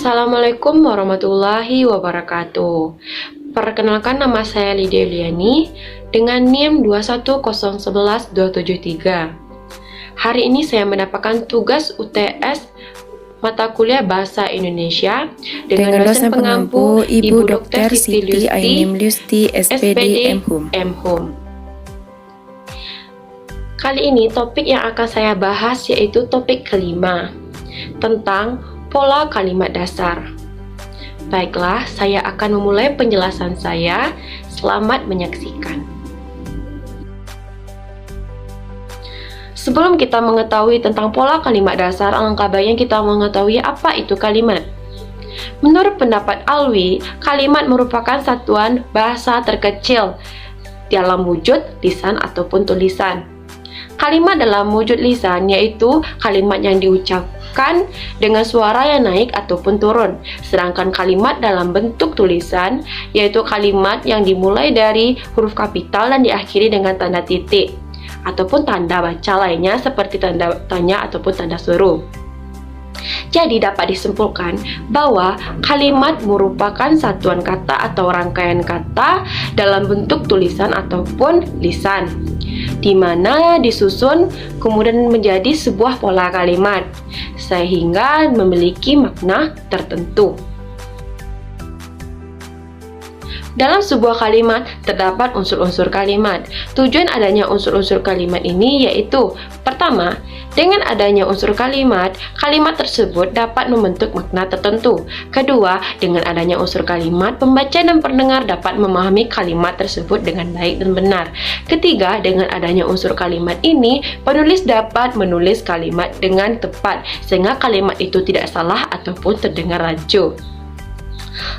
Assalamualaikum warahmatullahi wabarakatuh. Perkenalkan, nama saya Lydia Liani dengan NIM 2101273. Hari ini saya mendapatkan tugas UTS mata kuliah Bahasa Indonesia dengan dosen pengampu Ibu Dr. Siti Ainim Liusti, SPD M.Hum. Kali ini topik yang akan saya bahas yaitu topik kelima tentang pola kalimat dasar. Baiklah, saya akan memulai penjelasan saya. Selamat menyaksikan. Sebelum kita mengetahui tentang pola kalimat dasar, alangkah baiknya kita mengetahui apa itu kalimat. Menurut pendapat Alwi, kalimat merupakan satuan bahasa terkecil dalam wujud lisan ataupun tulisan. Kalimat dalam wujud lisan yaitu kalimat yang diucapkan dengan suara yang naik ataupun turun. Sedangkan kalimat dalam bentuk tulisan yaitu kalimat yang dimulai dari huruf kapital dan diakhiri dengan tanda titik ataupun tanda baca lainnya seperti tanda tanya ataupun tanda suruh. Jadi dapat disimpulkan bahwa kalimat merupakan satuan kata atau rangkaian kata dalam bentuk tulisan ataupun lisan, di mana disusun kemudian menjadi sebuah pola kalimat sehingga memiliki makna tertentu. Dalam sebuah kalimat terdapat unsur-unsur kalimat. Tujuan adanya unsur-unsur kalimat ini yaitu: pertama, dengan adanya unsur kalimat, kalimat tersebut dapat membentuk makna tertentu. Kedua, dengan adanya unsur kalimat, pembaca dan pendengar dapat memahami kalimat tersebut dengan baik dan benar. Ketiga, dengan adanya unsur kalimat ini, penulis dapat menulis kalimat dengan tepat sehingga kalimat itu tidak salah ataupun terdengar rancu.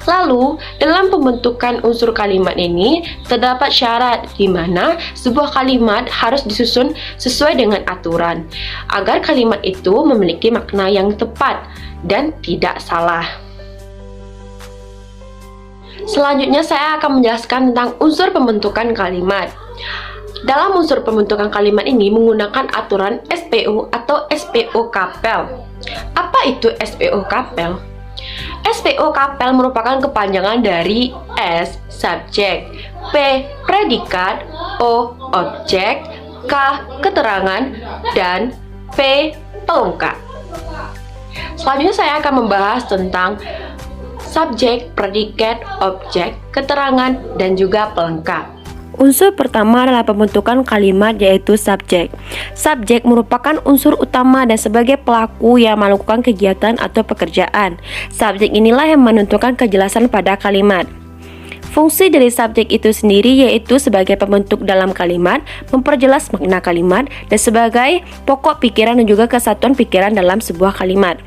Lalu, dalam pembentukan unsur kalimat ini terdapat syarat di mana sebuah kalimat harus disusun sesuai dengan aturan agar kalimat itu memiliki makna yang tepat dan tidak salah. Selanjutnya saya akan menjelaskan tentang unsur pembentukan kalimat. Dalam unsur pembentukan kalimat ini menggunakan aturan SPO atau SPO Kapel. Apa itu SPO Kapel? SPO Kapel merupakan kepanjangan dari S. Subjek, P. Predikat, O. Objek, K. Keterangan, dan P. Pelengkap. Selanjutnya saya akan membahas tentang subjek, predikat, objek, keterangan, dan juga pelengkap. Unsur pertama adalah pembentukan kalimat yaitu subjek. Subjek merupakan unsur utama dan sebagai pelaku yang melakukan kegiatan atau pekerjaan. Subjek inilah yang menentukan kejelasan pada kalimat. Fungsi dari subjek itu sendiri yaitu sebagai pembentuk dalam kalimat, memperjelas makna kalimat, dan sebagai pokok pikiran dan juga kesatuan pikiran dalam sebuah kalimat.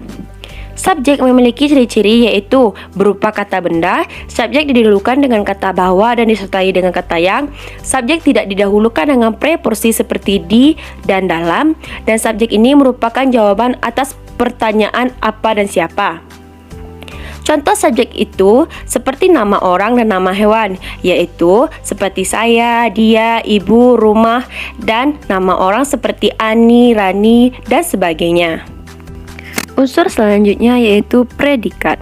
Subjek memiliki ciri-ciri yaitu berupa kata benda, subjek didahulukan dengan kata bahwa dan disertai dengan kata yang, subjek tidak didahulukan dengan preposisi seperti di dan dalam, dan subjek ini merupakan jawaban atas pertanyaan apa dan siapa. Contoh subjek itu seperti nama orang dan nama hewan, yaitu seperti saya, dia, ibu, rumah, dan nama orang seperti Ani, Rani, dan sebagainya. Unsur selanjutnya yaitu predikat.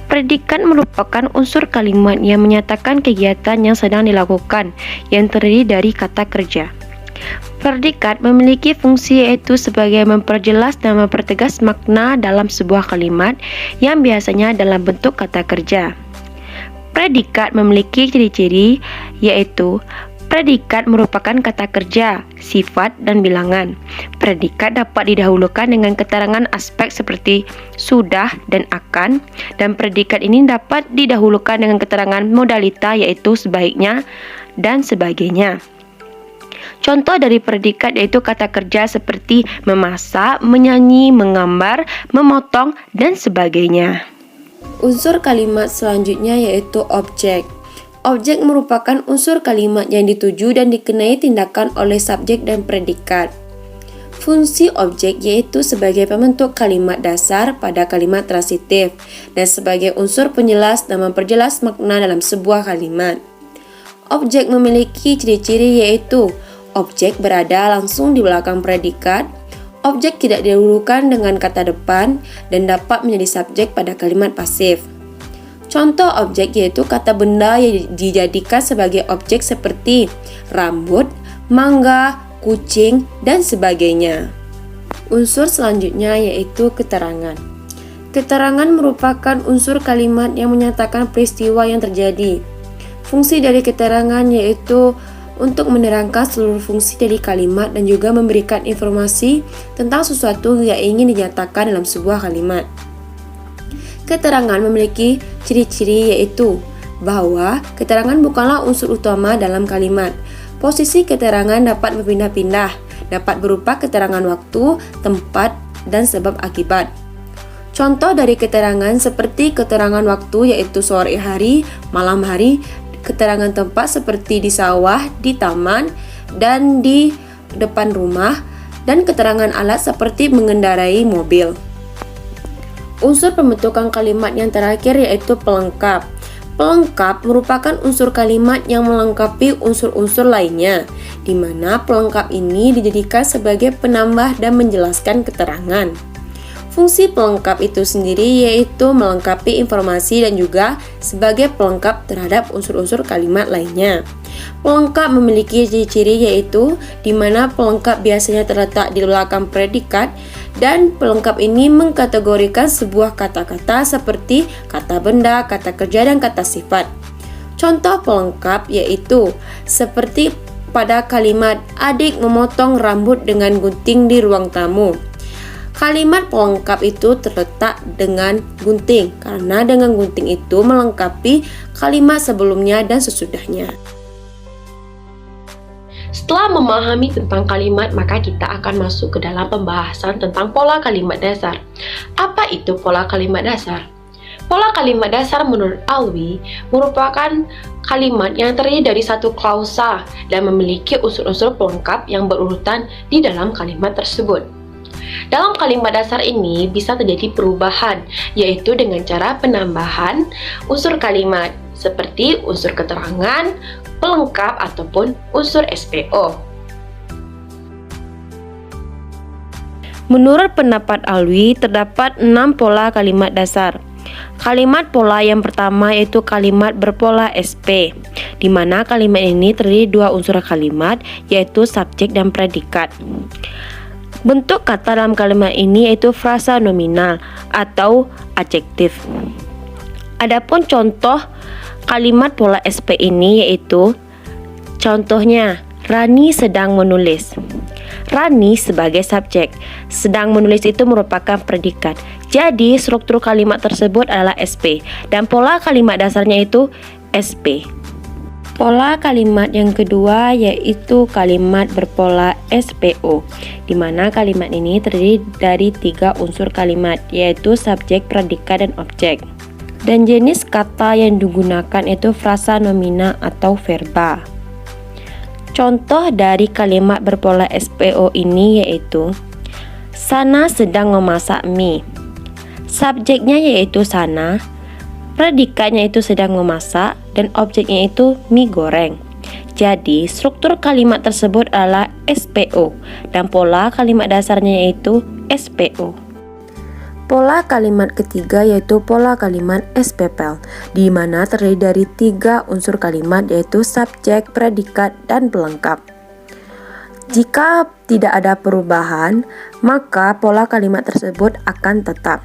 Predikat merupakan unsur kalimat yang menyatakan kegiatan yang sedang dilakukan yang terdiri dari kata kerja. Predikat memiliki fungsi yaitu sebagai memperjelas dan mempertegas makna dalam sebuah kalimat yang biasanya dalam bentuk kata kerja. Predikat memiliki ciri-ciri yaitu: predikat merupakan kata kerja, sifat, dan bilangan. Predikat dapat didahulukan dengan keterangan aspek seperti sudah dan akan, dan predikat ini dapat didahulukan dengan keterangan modalita yaitu sebaiknya dan sebagainya. Contoh dari predikat yaitu kata kerja seperti memasak, menyanyi, menggambar, memotong, dan sebagainya. Unsur kalimat selanjutnya yaitu objek. Objek merupakan unsur kalimat yang dituju dan dikenai tindakan oleh subjek dan predikat. Fungsi objek yaitu sebagai pembentuk kalimat dasar pada kalimat transitif dan sebagai unsur penjelas dan memperjelas makna dalam sebuah kalimat. Objek memiliki ciri-ciri yaitu objek berada langsung di belakang predikat, Objek tidak didahulukan dengan kata depan dan dapat menjadi subjek pada kalimat pasif. Contoh objek yaitu kata benda yang dijadikan sebagai objek seperti rambut, mangga, kucing, dan sebagainya. Unsur selanjutnya yaitu keterangan. Keterangan merupakan unsur kalimat yang menyatakan peristiwa yang terjadi. Fungsi dari keterangan yaitu untuk menerangkan seluruh fungsi dari kalimat dan juga memberikan informasi tentang sesuatu yang ingin dinyatakan dalam sebuah kalimat. Keterangan memiliki ciri-ciri yaitu bahwa keterangan bukanlah unsur utama dalam kalimat. Posisi keterangan dapat berpindah-pindah, dapat berupa keterangan waktu, tempat, dan sebab akibat. Contoh dari keterangan seperti keterangan waktu yaitu sore hari, malam hari, keterangan tempat seperti di sawah, di taman, dan di depan rumah, dan keterangan alat seperti mengendarai mobil. Unsur pembentukan kalimat yang terakhir yaitu pelengkap. Pelengkap merupakan unsur kalimat yang melengkapi unsur-unsur lainnya, di mana pelengkap ini dijadikan sebagai penambah dan menjelaskan keterangan. Fungsi pelengkap itu sendiri yaitu melengkapi informasi dan juga sebagai pelengkap terhadap unsur-unsur kalimat lainnya. Pelengkap memiliki ciri-ciri yaitu di mana pelengkap biasanya terletak di belakang predikat dan pelengkap ini mengkategorikan sebuah kata-kata seperti kata benda, kata kerja, dan kata sifat. Contoh pelengkap yaitu seperti pada kalimat adik memotong rambut dengan gunting di ruang tamu. Kalimat pelengkap itu terletak dengan gunting karena dengan gunting itu melengkapi kalimat sebelumnya dan sesudahnya. Setelah memahami tentang kalimat, maka kita akan masuk ke dalam pembahasan tentang pola kalimat dasar. Apa itu pola kalimat dasar? Pola kalimat dasar menurut Alwi merupakan kalimat yang terdiri dari satu klausa dan memiliki unsur-unsur pelengkap yang berurutan di dalam kalimat tersebut. Dalam kalimat dasar ini bisa terjadi perubahan, yaitu dengan cara penambahan unsur kalimat seperti unsur keterangan, pelengkap, ataupun unsur SPO. Menurut pendapat Alwi, terdapat 6 pola kalimat dasar. Kalimat pola yang pertama yaitu kalimat berpola SP, di mana kalimat ini terdiri dua unsur kalimat, yaitu subjek dan predikat. Bentuk kata dalam kalimat ini yaitu frasa nominal atau adjektif. Adapun contoh kalimat pola SP ini yaitu contohnya Rani sedang menulis. Rani sebagai subjek, sedang menulis itu merupakan predikat. Jadi struktur kalimat tersebut adalah SP dan pola kalimat dasarnya itu SP. Pola kalimat yang kedua yaitu kalimat berpola SPO, di mana kalimat ini terdiri dari 3 unsur kalimat, yaitu subjek, predikat, dan objek. Dan jenis kata yang digunakan itu frasa nominal atau verba. Contoh dari kalimat berpola SPO ini yaitu Sana sedang memasak mie. Subjeknya yaitu sana, predikatnya itu sedang memasak, dan objeknya itu mie goreng. Jadi, struktur kalimat tersebut adalah SPO dan pola kalimat dasarnya yaitu SPO. Pola kalimat ketiga yaitu pola kalimat SPPL, di mana terdiri dari 3 unsur kalimat yaitu subjek, predikat, dan pelengkap. Jika tidak ada perubahan, maka pola kalimat tersebut akan tetap.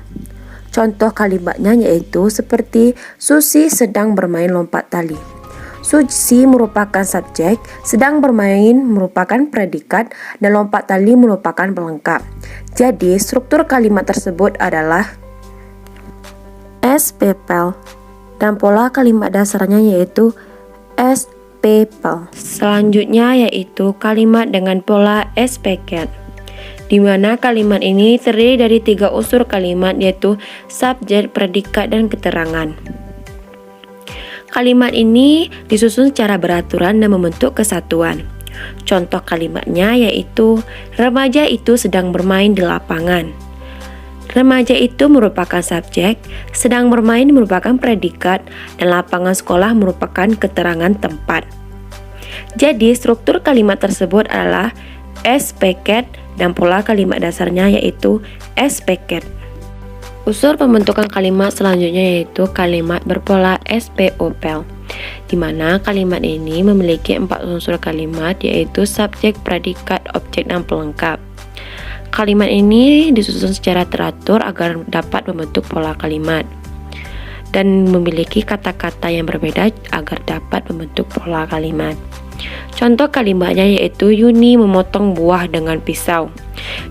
Contoh kalimatnya yaitu seperti Susi sedang bermain lompat tali. Susi merupakan subjek, sedang bermain merupakan predikat, dan lompat tali merupakan pelengkap. Jadi struktur kalimat tersebut adalah SPPL dan pola kalimat dasarnya yaitu SPPL. Selanjutnya yaitu kalimat dengan pola SPCAT, di mana kalimat ini terdiri dari 3 unsur kalimat yaitu subjek, predikat, dan keterangan. Kalimat ini disusun secara beraturan dan membentuk kesatuan. Contoh kalimatnya yaitu remaja itu sedang bermain di lapangan. Remaja itu merupakan subjek, sedang bermain merupakan predikat, dan lapangan sekolah merupakan keterangan tempat. Jadi struktur kalimat tersebut adalah SPCAT dan pola kalimat dasarnya yaitu SPOCAT. Unsur pembentukan kalimat selanjutnya yaitu kalimat berpola SPOPEL, di mana kalimat ini memiliki 4 unsur kalimat yaitu subjek, predikat, objek, dan pelengkap. Kalimat ini disusun secara teratur agar dapat membentuk pola kalimat dan memiliki kata-kata yang berbeda agar dapat membentuk pola kalimat. Contoh kalimatnya yaitu Yuni memotong buah dengan pisau.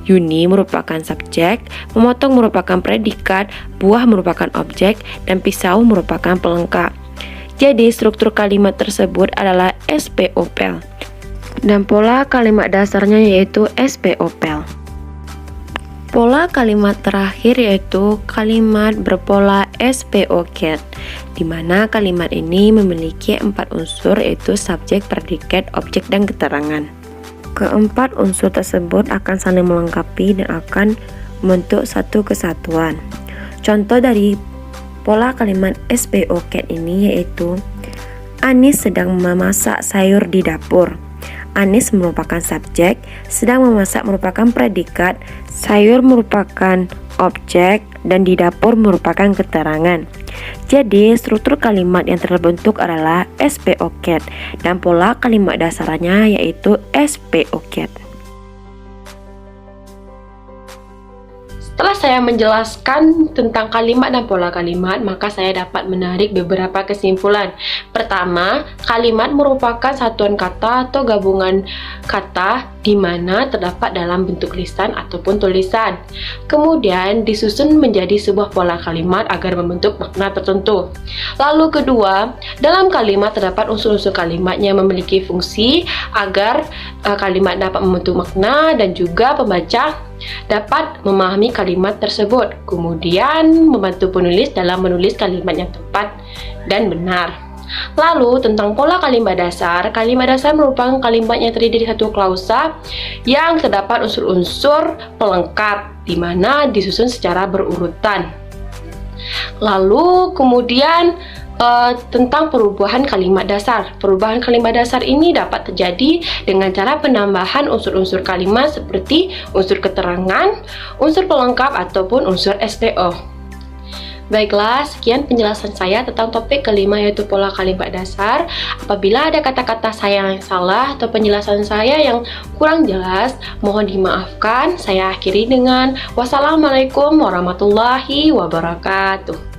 Yuni merupakan subjek, memotong merupakan predikat, buah merupakan objek, dan pisau merupakan pelengkap. Jadi struktur kalimat tersebut adalah SPOPEL dan pola kalimat dasarnya yaitu SPOPEL. Pola kalimat terakhir yaitu kalimat berpola SPOCAT, di mana kalimat ini memiliki 4 unsur yaitu subjek, predikat, objek, dan keterangan. Keempat unsur tersebut akan saling melengkapi dan akan membentuk satu kesatuan. Contoh dari pola kalimat SPOCAT ini yaitu Anis sedang memasak sayur di dapur. Anis merupakan subjek, sedang memasak merupakan predikat, sayur merupakan objek, dan di dapur merupakan keterangan. Jadi, struktur kalimat yang terbentuk adalah SPOCAT dan pola kalimat dasarnya yaitu SPOCAT. Setelah saya menjelaskan tentang kalimat dan pola kalimat, maka saya dapat menarik beberapa kesimpulan. Pertama, kalimat merupakan satuan kata atau gabungan kata di mana terdapat dalam bentuk lisan ataupun tulisan. Kemudian disusun menjadi sebuah pola kalimat agar membentuk makna tertentu. Lalu kedua, dalam kalimat terdapat unsur-unsur kalimat yang memiliki fungsi agar kalimat dapat membentuk makna dan juga pembaca dapat memahami kalimat tersebut, kemudian membantu penulis dalam menulis kalimat yang tepat dan benar. Lalu tentang pola kalimat dasar merupakan kalimat yang terdiri dari satu klausa yang terdapat unsur-unsur pelengkap di mana disusun secara berurutan. Lalu kemudian tentang perubahan kalimat dasar. Perubahan kalimat dasar ini dapat terjadi dengan cara penambahan unsur-unsur kalimat seperti unsur keterangan, unsur pelengkap, ataupun unsur SPO. Baiklah, sekian penjelasan saya tentang topik kelima yaitu pola kalimat dasar. Apabila ada kata-kata saya yang salah atau penjelasan saya yang kurang jelas, mohon dimaafkan. Saya akhiri dengan wassalamualaikum warahmatullahi wabarakatuh.